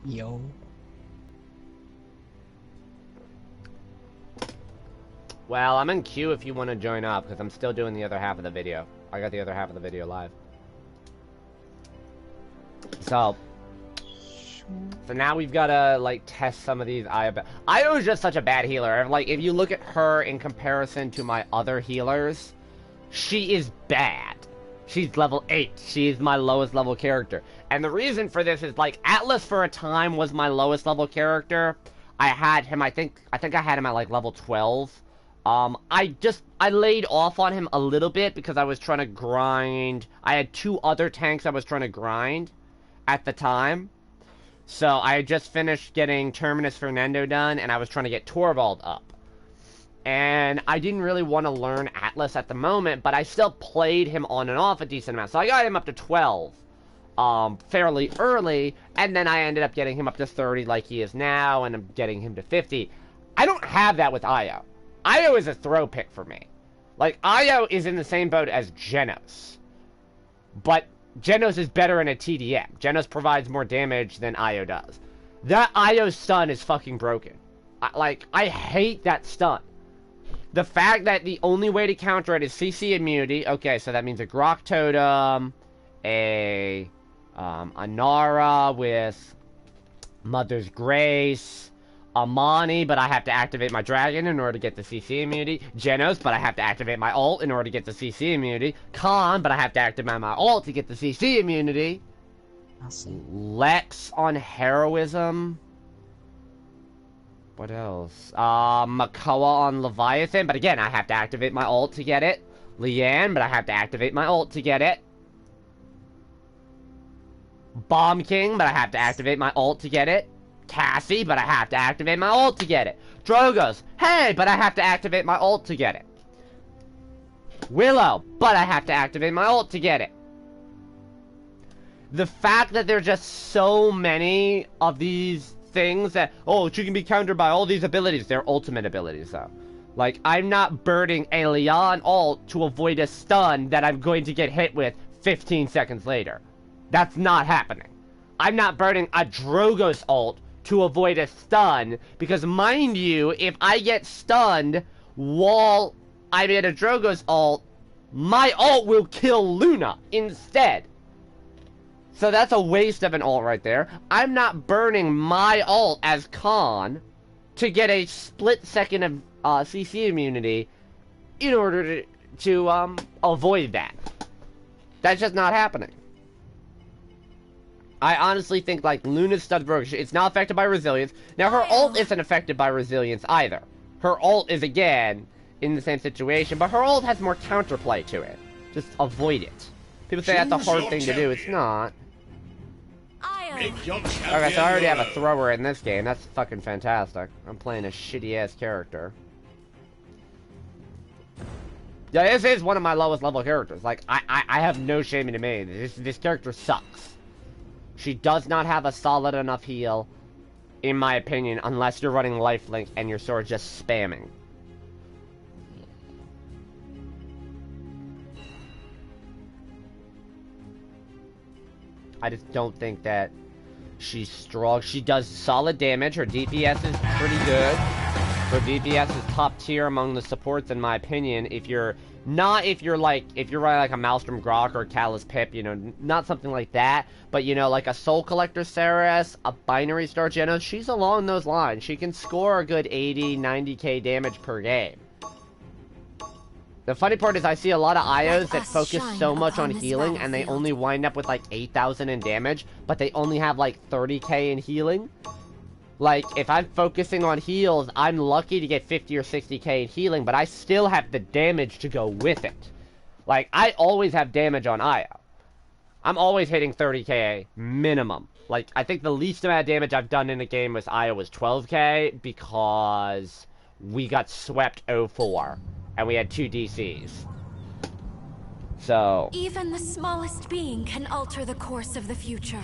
Yo. Well, I'm in queue if you want to join up, because I'm still doing the other half of the video. I got the other half of the video live. So now we've got to, like, test some of these Io. Io is just such a bad healer. Like, if you look at her in comparison to my other healers, she is bad. She's level 8. She's my lowest level character. And the reason for this is, like, Atlas for a time was my lowest level character. I had him, I think I had him at, like, level 12. I laid off on him a little bit because I was trying to grind. I had 2 other tanks I was trying to grind at the time. So I had just finished getting Terminus Fernando done, and I was trying to get Torvald up. And I didn't really want to learn Atlas at the moment, but I still played him on and off a decent amount. So I got him up to 12 fairly early, and then I ended up getting him up to 30 like he is now, and I'm getting him to 50. I don't have that with Io. Io is a throw pick for me. Like, Io is in the same boat as Genos. But Genos is better in a TDM. Genos provides more damage than Io does. That Io stun is fucking broken. I hate that stun. The fact that the only way to counter it is CC immunity. Okay, so that means a Grok Totem, a Nara with Mother's Grace, Amani, but I have to activate my Dragon in order to get the CC immunity. Genos, but I have to activate my ult in order to get the CC immunity. Khan, but I have to activate my ult to get the CC immunity. Lex on Heroism. What else? Makoa on Leviathan, but again, I have to activate my ult to get it. Leanne, but I have to activate my ult to get it. Bomb King, but I have to activate my ult to get it. Cassie, but I have to activate my ult to get it. Drogos, hey, but I have to activate my ult to get it. Willow, but I have to activate my ult to get it. The fact that there's just so many of these things that, oh, she can be countered by all these abilities. They're ultimate abilities, though. Like, I'm not burning a Leon ult to avoid a stun that I'm going to get hit with 15 seconds later. That's not happening. I'm not burning a Drogo's ult to avoid a stun, because mind you, if I get stunned while I'm in a Drogo's ult, my ult will kill Luna instead. So that's a waste of an ult right there. I'm not burning my ult as Khan to get a split second of CC immunity in order to avoid that. That's just not happening. I honestly think, like, Luna's stud broke. It's not affected by resilience. Now, her ult isn't affected by resilience either. Her ult is, again, in the same situation, but her ult has more counterplay to it. Just avoid it. People say that's a hard thing to do. It's not. Okay, so I already have a thrower in this game. That's fucking fantastic. I'm playing a shitty-ass character. Yeah, this is one of my lowest level characters. Like, I have no shame in me. This character sucks. She does not have a solid enough heal, in my opinion, unless you're running lifelink and your sword's just spamming. I just don't think that she's strong. She does solid damage. Her DPS is pretty good. Her DPS is top tier among the supports, in my opinion. If you're running like a Maelstrom Grok or a Callous Pip, you know, not something like that, but, you know, like a Soul Collector Ceres, a Binary Star Genos, she's along those lines. She can score a good 80, 90k damage per game. The funny part is I see a lot of IOs that focus so much on healing, and they only wind up with like 8,000 in damage, but they only have like 30k in healing. Like, if I'm focusing on heals, I'm lucky to get 50 or 60k in healing, but I still have the damage to go with it. Like, I always have damage on Io. I'm always hitting 30k minimum. Like, I think the least amount of damage I've done in a game with Io was 12k, because we got swept 0-4. And we had 2 DCs. So even the smallest being can alter the course of the future.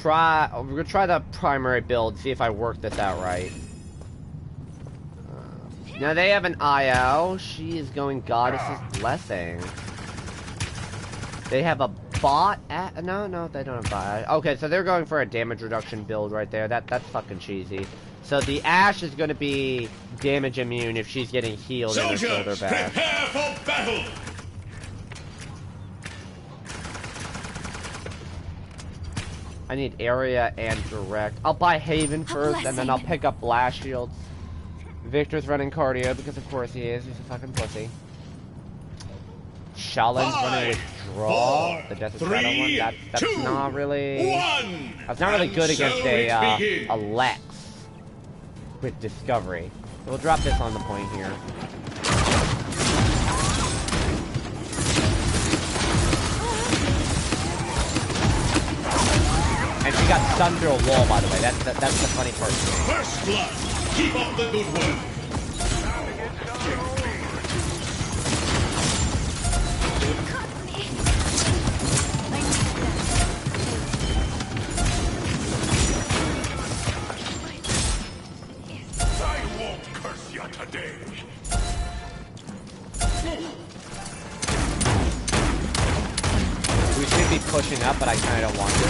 we're gonna try the primary build, see if I work this out right. Now they have an IO. She is going Goddess's Blessing. They have a bot? No, they don't have bot. Okay, so they're going for a damage reduction build right there. That's fucking cheesy. So the Ashe is going to be damage immune if she's getting healed in her shoulder bash. Prepare for battle! I need area and direct. I'll buy Haven first, and then I'll pick up blast shields. Victor's running cardio because of course he is. He's a fucking pussy. Shaolin's running a draw. The Death of Shadow one. That's not really. That's not really good against a Lex with Discovery. So we'll drop this on the point here. And she got stunned through a wall, by the way. That's the funny part. First blood. Keep up the good work. I won't curse you today. We should be pushing up, but I kind of don't want to.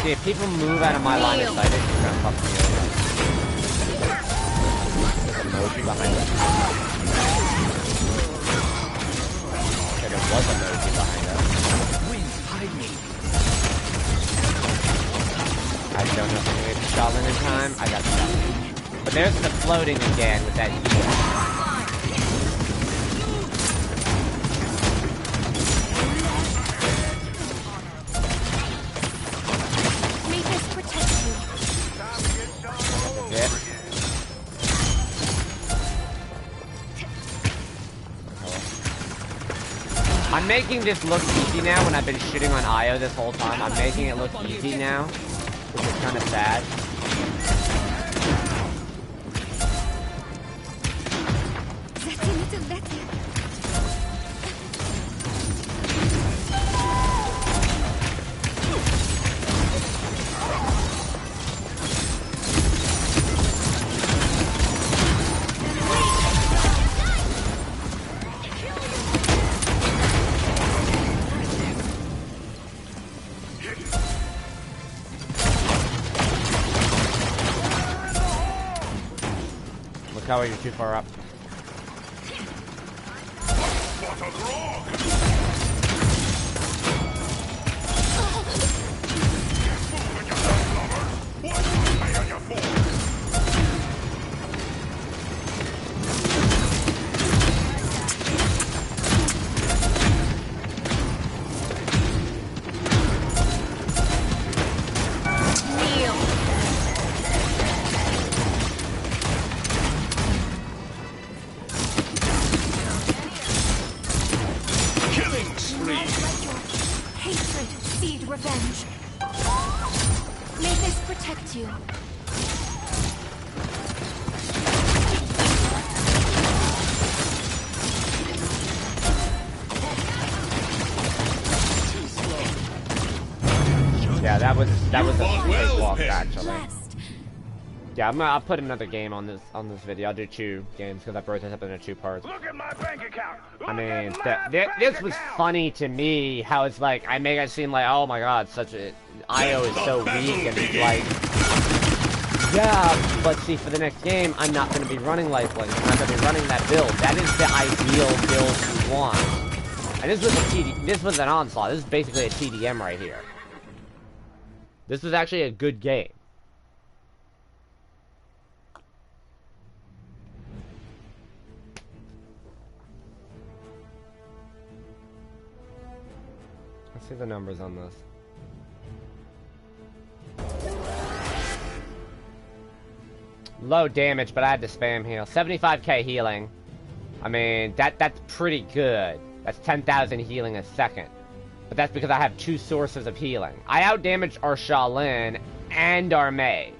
If people move out of my line of sight, it's just gonna fuck me over. There's a Moji behind us. Okay, there was a Moji behind us. I don't know if I'm gonna get Shaolin in time. I got stuck. But there's the floating again with that heal. I'm making this look easy now when I've been shitting on Io this whole time. I'm making it look easy now, which is kind of sad. How are you too far up? revenge. May this protect you. Yeah, that was a well, walk Pip. actually. Blessed. Yeah, I'll put another game on this video. I'll do 2 games because I broke this up into 2 parts. Look at my bank account. I mean, Look at my this bank was account. funny to me. How it's like I make it seem like, oh my god, such a IO is so weak, and it's like, yeah, but see, for the next game, I'm not going to be running lifelink. I'm not going to be running that build. That is the ideal build you want. And this was an onslaught. This is basically a TDM right here. This was actually a good game. Let's see the numbers on this. Low damage, but I had to spam heal. 75k healing. I mean, that's pretty good. That's 10,000 healing a second. But that's because I have 2 sources of healing. I outdamaged our Shaolin and our Maze.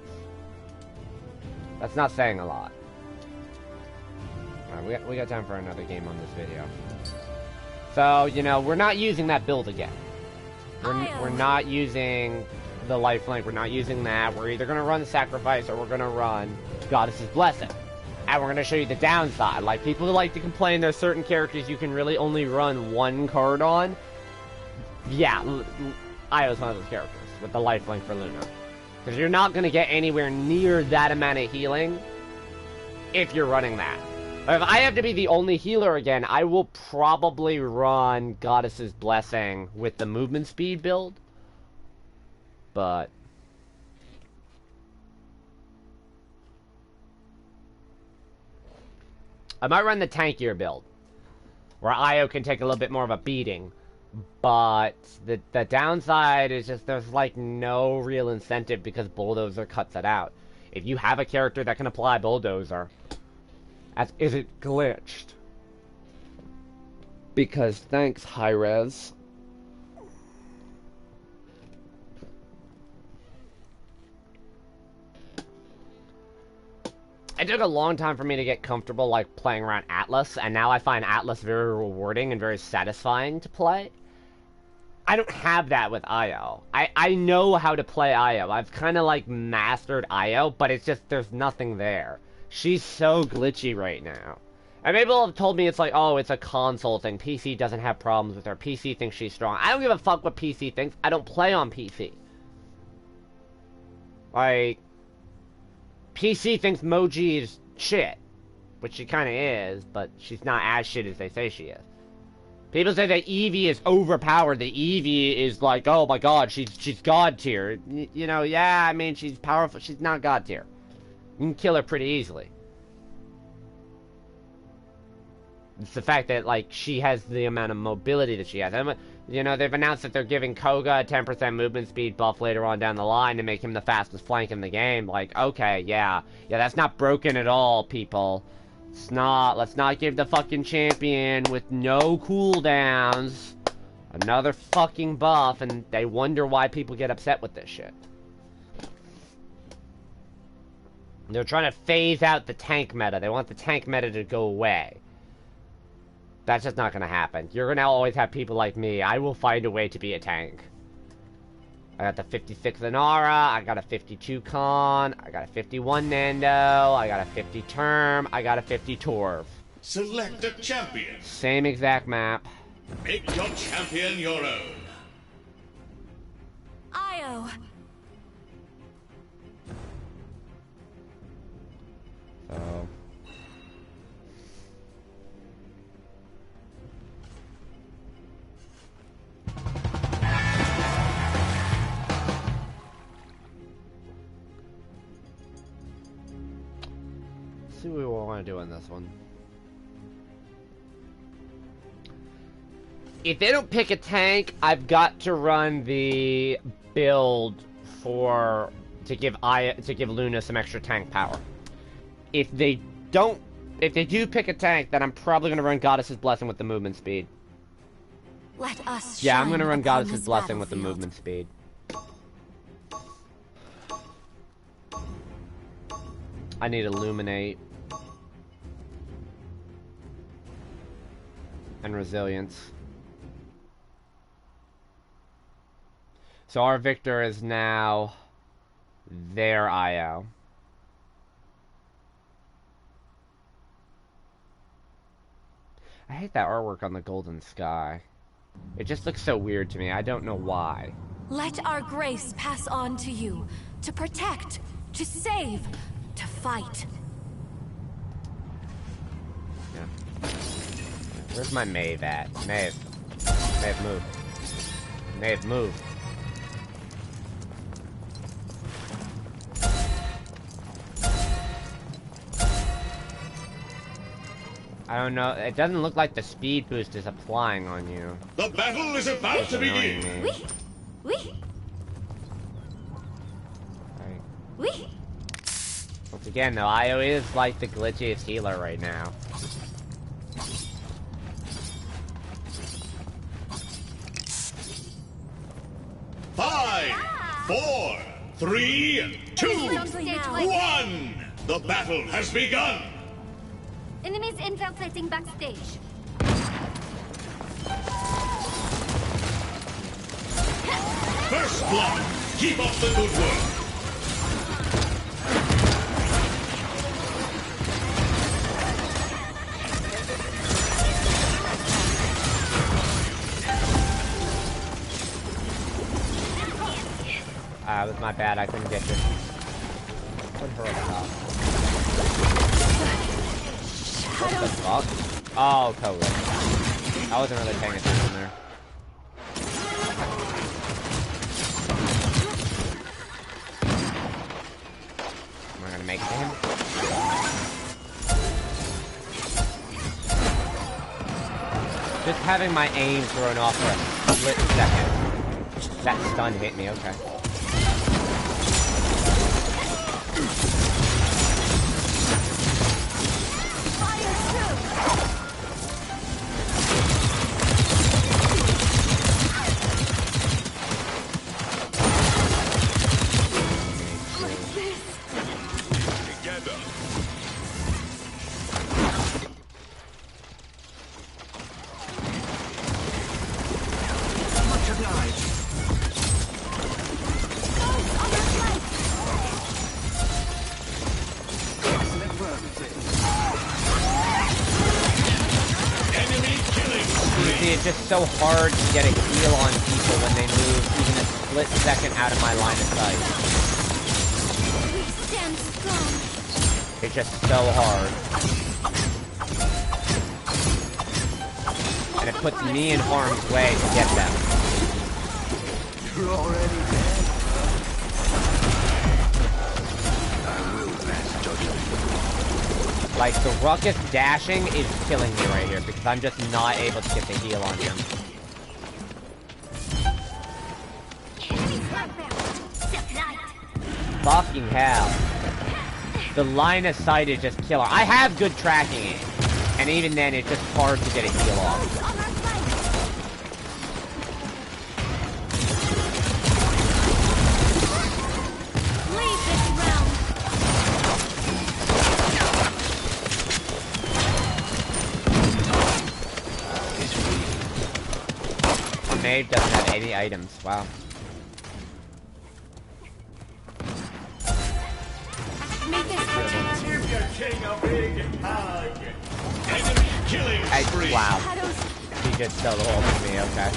That's not saying a lot. Alright, we got time for another game on this video. So, you know, we're not using that build again. We're not using the lifelink. We're not using that. We're either going to run Sacrifice or we're going to run Goddess's Blessing. And we're going to show you the downside. Like, people like to complain there's certain characters you can really only run 1 card on. Yeah, Io's one of those characters with the lifelink for Luna. Because you're not going to get anywhere near that amount of healing if you're running that. If I have to be the only healer again, I will probably run Goddess's Blessing with the movement speed build. But I might run the tankier build, where Io can take a little bit more of a beating. But the downside is just there's like no real incentive because Bulldozer cuts it out. If you have a character that can apply Bulldozer, is it glitched? Because thanks, Hi-Rez. It took a long time for me to get comfortable like playing around Atlas, and now I find Atlas very rewarding and very satisfying to play. I don't have that with Io. I know how to play Io. I've kind of like mastered Io, but it's just there's nothing there. She's so glitchy right now. And people have told me it's like, oh, it's a console thing. PC doesn't have problems with her. PC thinks she's strong. I don't give a fuck what PC thinks. I don't play on PC. Like, PC thinks Moji is shit, which she kind of is, but she's not as shit as they say she is. People say that Eevee is overpowered. That Eevee is like, oh my god, she's god tier. You know, yeah, I mean, she's powerful. She's not god tier. You can kill her pretty easily. It's the fact that, like, she has the amount of mobility that she has. And, you know, they've announced that they're giving Koga a 10% movement speed buff later on down the line to make him the fastest flank in the game. Like, okay, yeah. Yeah, that's not broken at all, people. It's not. Let's not give the fucking champion with no cooldowns another fucking buff, and they wonder why people get upset with this shit. They're trying to phase out the tank meta. They want the tank meta to go away. That's just not going to happen. You're going to always have people like me. I will find a way to be a tank. I got the 56 Inara, I got a 52 Con, I got a 51 Nando, I got a 50 Term, I got a 50 Torv. Select a champion. Same exact map. Make your champion your own. Io. So... see what we want to do in this one. If they don't pick a tank, I've got to run the build to give Luna some extra tank power. If they do pick a tank, then I'm probably going to run Goddess's Blessing with the movement speed. Let us Yeah, I'm shine gonna run upon Goddess's this Blessing with the battlefield. movement speed. I need Illuminate. And Resilience. So our Victor is now their IO. I hate that artwork on the golden sky. It just looks so weird to me. I don't know why. Let our grace pass on to you, to protect, to save, to fight. Yeah. Where's my Maeve at? Maeve. Maeve, move. Maeve, move. I don't know. It doesn't look like the speed boost is applying on you. The battle is about to begin. We. Right. Once again, though, IO is like the glitchiest healer right now. Five, 4, 3, 2, 1. The battle has begun. Enemies infiltrating backstage. First blood. Keep up the good work. It was my bad. I couldn't get you. Put her up top. What the fuck? Oh, totally. I wasn't really paying attention there. Am I gonna make him? Just having my aim thrown off for a split second. That stun hit me, okay. It's just so hard to get a heal on people when they move even a split second out of my line of sight. We stand strong. It's just so hard. And it puts me in harm's way to get them. You're already dead. I will pass judgment. Like, the ruckus dashing is killing me right here because I'm just not able to get the heal on him. Fucking hell. The line of sight is just killer. I have good tracking, and even then it's just hard to get a heal off. Maeve doesn't have any items. Wow. Give your king a big hug. Enemy killing spree. Wow. He just so hold for me, okay.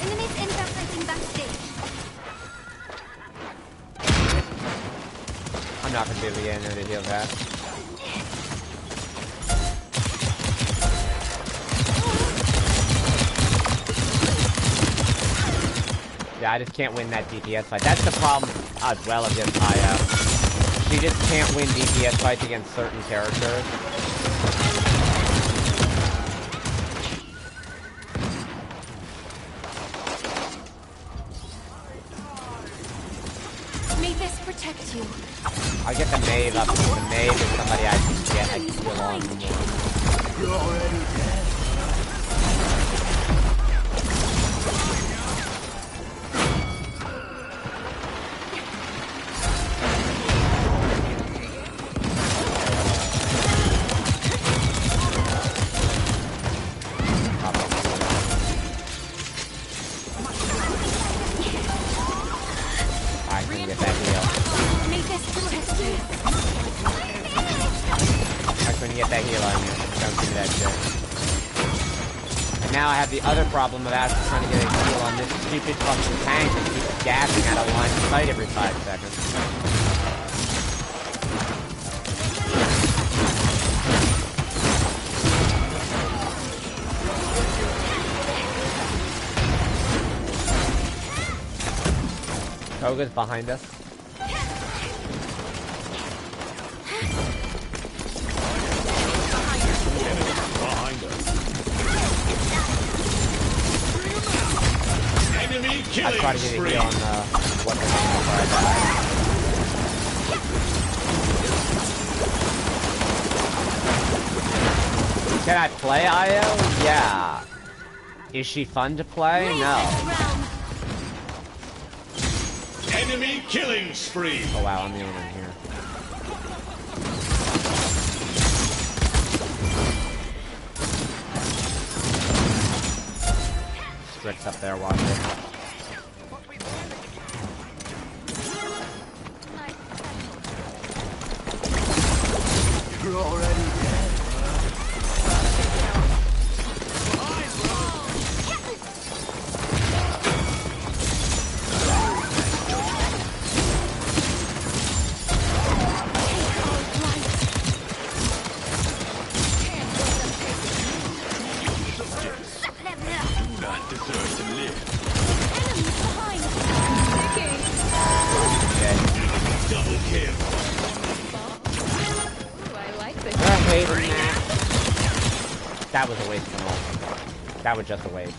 Enemies infiltrating backstage. I'm not gonna be able to get in there to heal that. Yeah, I just can't win that DPS fight. That's the problem as well of this IO. She just can't win DPS fights against certain characters. May this protect you. I get the Maeve up. The Maeve is somebody I can get. I can heal on more. You're already dead. Now I have the other problem of actually trying to get a heal on this stupid fucking tank that keeps gassing out of line of sight every 5 seconds. Koga's behind us. I try to get a hit on what the fuck before I die. Can I play Io? Yeah. Is she fun to play? No. Enemy killing spree. Oh wow, I'm the only one here. Strick's up there, watch it. You're already dead. That was a waste of an ult. That was just a waste.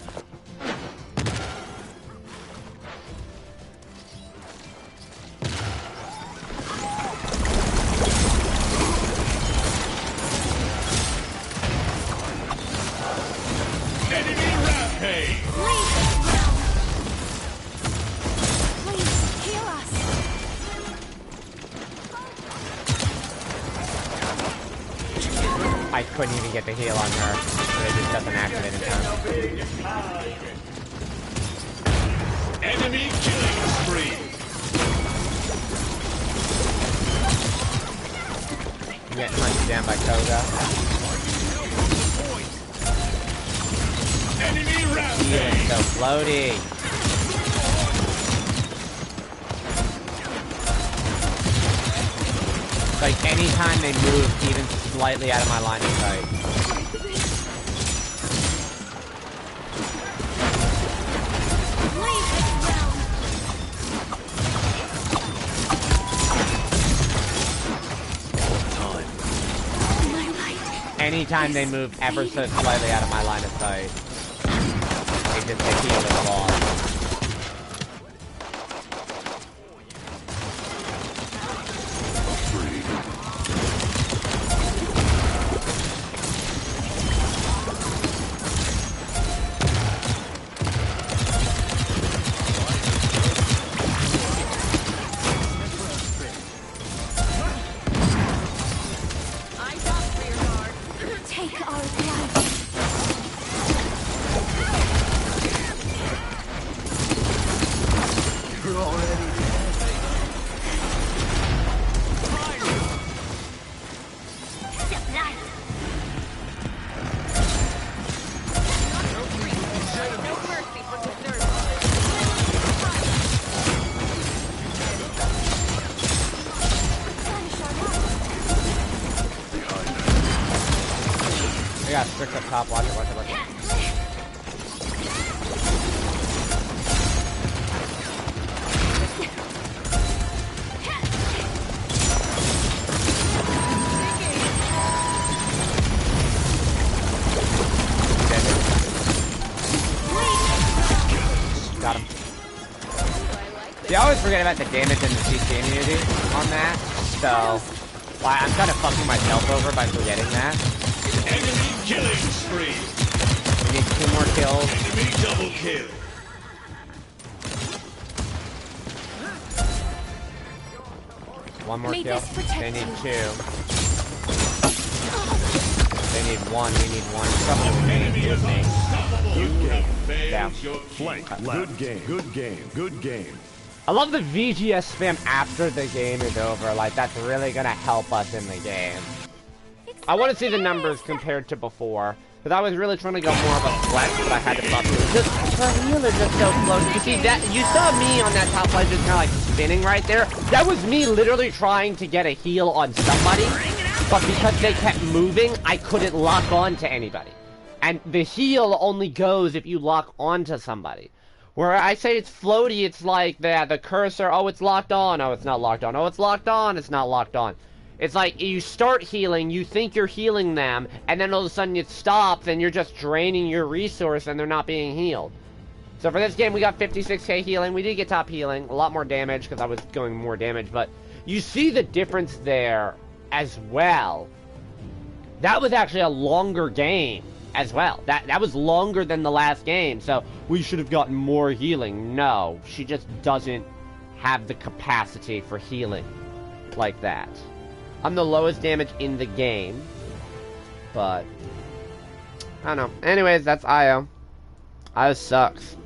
Enemy rampage. Please heal us. I couldn't even get the heal on her. So it just doesn't activate in time. Enemy killing spree. I'm getting hunched down by Koga. Enemy Healing rampage. so floaty. Like anytime they move even slightly out of my line of sight. Anytime they move ever so slightly out of my line of sight, they just get healed and fall. I got Strick up top, watch it, watch it, watch it. Got him. See, I always forget about the damage and the CC immunity on that. So, well, I'm kind of fucking myself over by forgetting that. Enemy killing spree. We need 2 more kills. Enemy double kill. One more May kill. this protect They need you. 2. They need 1. We need 1. Something Enemy is unstoppable. You have failed Down. your Flank flank. left. Good game. Good game. Good game. I love the VGS spam after the game is over. Like, that's really gonna help us in the game. I want to see the numbers compared to before. Because I was really trying to go more of a flex, but I had to fuck with it. Just, her healer just so close. You see that? You saw me on that top ledge just kind of like spinning right there. That was me literally trying to get a heal on somebody. But because they kept moving, I couldn't lock on to anybody. And the heal only goes if you lock onto somebody. Where I say it's floaty, it's like the cursor, oh, it's locked on, oh, it's not locked on, oh, it's locked on, it's not locked on. It's like you start healing, you think you're healing them, and then all of a sudden it stops and you're just draining your resource and they're not being healed. So for this game, we got 56k healing. We did get top healing, a lot more damage because I was going more damage, but you see the difference there as well. That was actually a longer game as well. That was longer than the last game, so we should have gotten more healing. No, she just doesn't have the capacity for healing like that. I'm the lowest damage in the game, but I don't know. Anyways, that's Io. Io sucks.